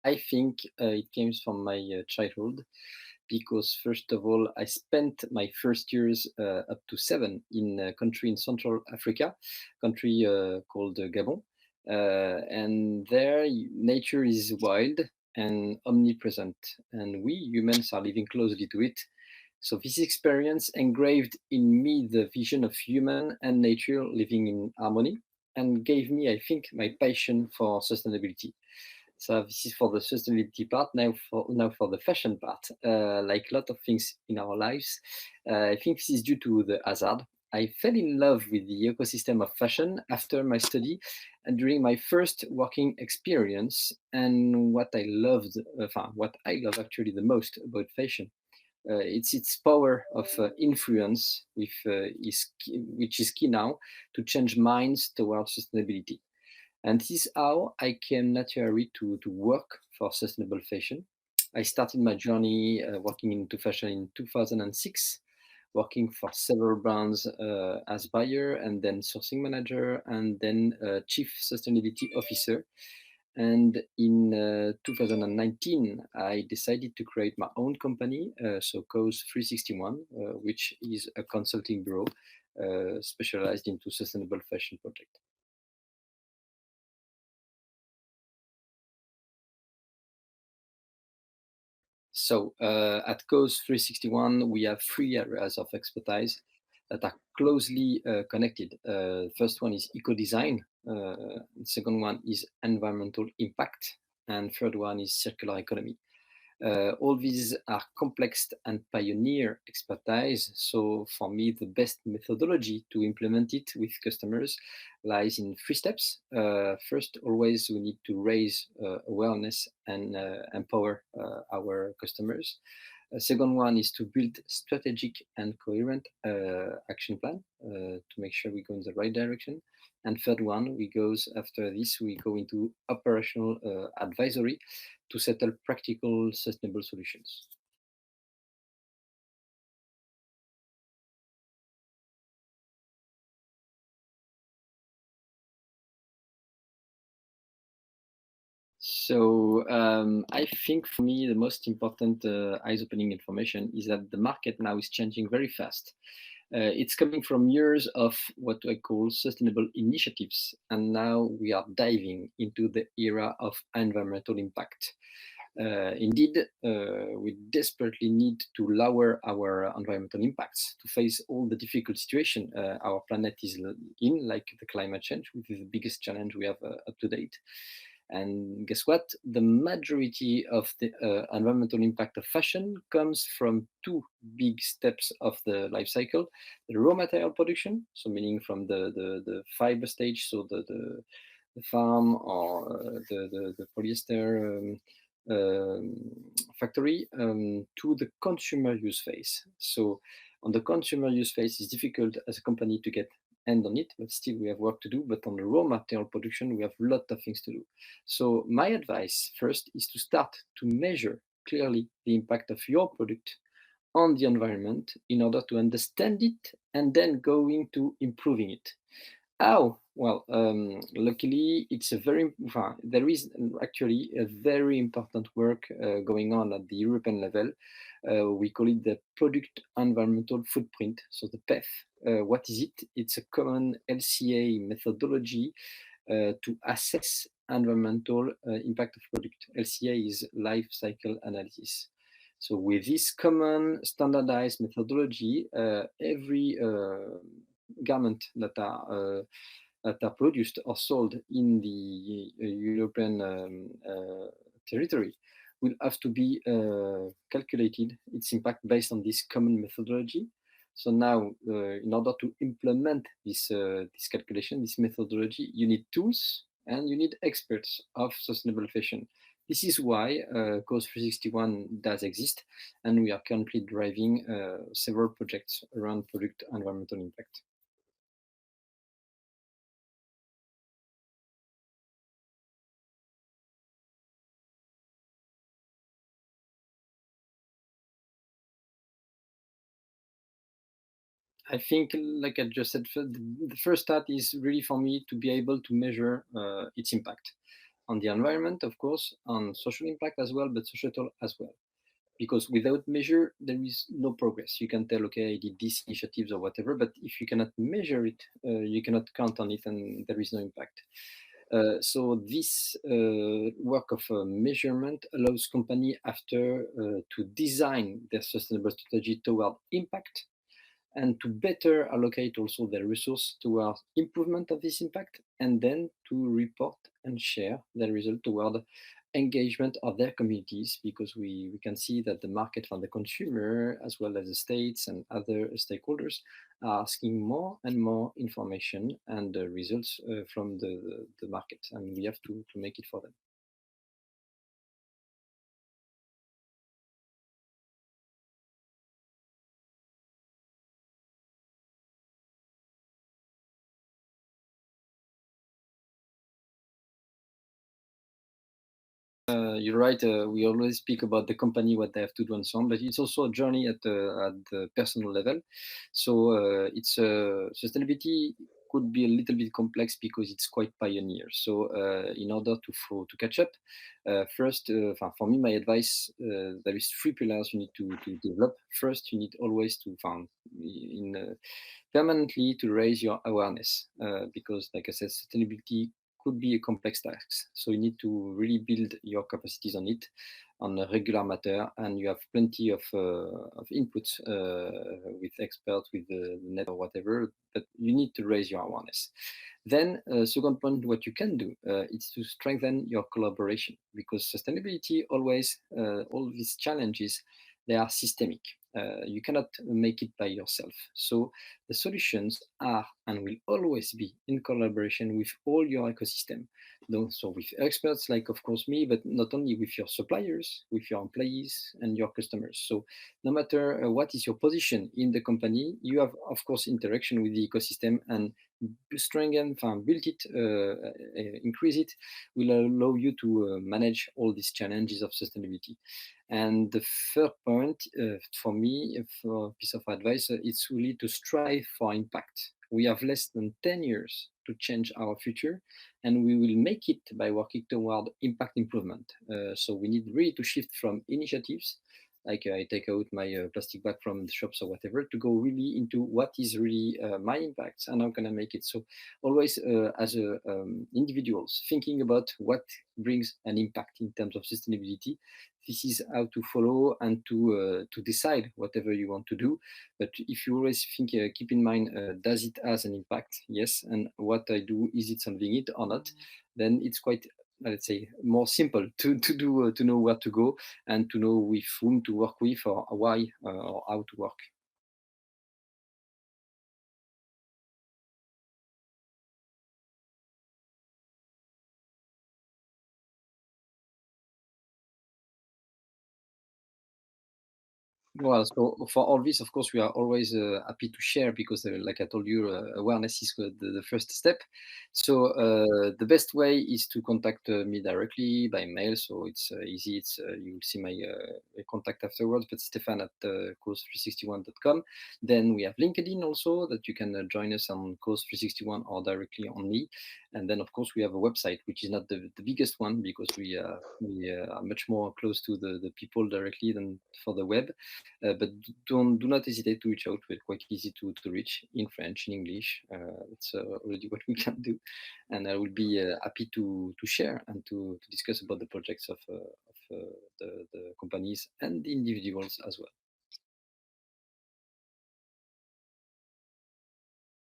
I think it came from my childhood because, first of all, I spent my first years up to 7 in a country in Central Africa, country called Gabon. And there, nature is wild and omnipresent, and we humans are living closely to it. So this experience engraved in me the vision of human and nature living in harmony and gave me, I think, my passion for sustainability. So this is for the sustainability part. Now for the fashion part. Like a lot of things in our lives, I think this is due to the hazard. I fell in love with the ecosystem of fashion after my study and during my first working experience. And what I love actually the most about fashion, it's its power of influence, which is key now to change minds towards sustainability. And this is how I came naturally to work for sustainable fashion. I started my journey working into fashion in 2006, working for several brands as buyer and then sourcing manager and then chief sustainability officer. And in 2019, I decided to create my own company, so COSE361, which is a consulting bureau specialized into sustainable fashion projects. So at COSE 361, we have three areas of expertise that are closely connected. First one is eco-design, second one is environmental impact, and third one is circular economy. All these are complex and pioneer expertise. So for me, the best methodology to implement it with customers lies in three steps. First, always we need to raise awareness and empower our customers. Second one is to build strategic and coherent action plan to make sure we go in the right direction. And third one, after this, we go into operational advisory to settle practical sustainable solutions. So I think for me, the most important eyes-opening information is that the market now is changing very fast. It's coming from years of what I call sustainable initiatives, and now we are diving into the era of environmental impact. Indeed, we desperately need to lower our environmental impacts to face all the difficult situation our planet is in, like the climate change, which is the biggest challenge we have up to date. And guess what? The majority of the environmental impact of fashion comes from two big steps of the life cycle: the raw material production, so meaning from the fiber stage, so the farm or the polyester factory, to the consumer use phase. So on the consumer use phase, it's difficult as a company to get hand on it, but still we have work to do. But on the raw material production, we have a lot of things to do. So my advice first is to start to measure clearly the impact of your product on the environment in order to understand it and then go into improving it. How? Well, luckily, there is actually a very important work going on at the European level. We call it the Product Environmental Footprint, so the PEF. What is it? It's a common LCA methodology to assess environmental impact of product. LCA is life cycle analysis. So with this common standardized methodology, every garment that are produced or sold in the European territory will have to be calculated its impact based on this common methodology. So now, in order to implement this calculation, this methodology, you need tools and you need experts of sustainable fashion. This is why COSE 361 does exist, and we are currently driving several projects around product environmental impact. I think, like I just said, the first start is really for me to be able to measure its impact. on the environment, of course, on social impact as well, but societal as well. Because without measure, there is no progress. You can tell, okay, I did these initiatives or whatever, but if you cannot measure it, you cannot count on it, and there is no impact. So this work of measurement allows company after to design their sustainable strategy toward impact and to better allocate also their resource towards improvement of this impact, and then to report and share the result toward engagement of their communities, because we can see that the market from the consumer as well as the states and other stakeholders are asking more and more information and results from the market, and we have to make it for them. You're right. We always speak about the company, what they have to do, and so on. But it's also a journey at the personal level. So it's sustainability could be a little bit complex because it's quite pioneer. So in order to catch up, first, for me, my advice, there is three pillars you need to develop. First, you need always to find in permanently to raise your awareness, because, like I said, sustainability could be a complex task. So you need to really build your capacities on it on a regular matter, and you have plenty of inputs with experts, with the net or whatever, but you need to raise your awareness. Then, second point, what you can do is to strengthen your collaboration, because sustainability always, all these challenges, they are systemic. You cannot make it by yourself. So the solutions are and will always be in collaboration with all your ecosystem. So with experts like, of course, me, but not only with your suppliers, with your employees and your customers. So no matter what is your position in the company, you have, of course, interaction with the ecosystem, and strengthen, build it, increase it, will allow you to manage all these challenges of sustainability. And the third point, for me, for a piece of advice, it's really to strive for impact. We have less than 10 years to change our future, and we will make it by working toward impact improvement. So we need really to shift from initiatives, like I take out my plastic bag from the shops or whatever, to go really into what is really my impact and how can I make it. So always as a, individuals, thinking about what brings an impact in terms of sustainability. This is how to follow and to decide whatever you want to do. But if you always think, keep in mind, does it has an impact? Yes. And what I do, is it solving it or not? Then it's quite, let's say, more simple to do, to know where to go and to know with whom to work with, or why, or how to work. Well, so for all this, of course, we are always happy to share, because, like I told you, awareness is the first step. So the best way is to contact me directly by mail. So it's easy. It's you will see my contact afterwards. But Stéphane at COSE361.com. Then we have LinkedIn also, that you can join us on COSE361 or directly on me. And then, of course, we have a website, which is not the biggest one, because we are much more close to the people directly than for the web. But do not hesitate to reach out. We're quite easy to reach in French, in English. It's already what we can do, and I will be happy to share and to discuss about the projects of the companies and the individuals as well.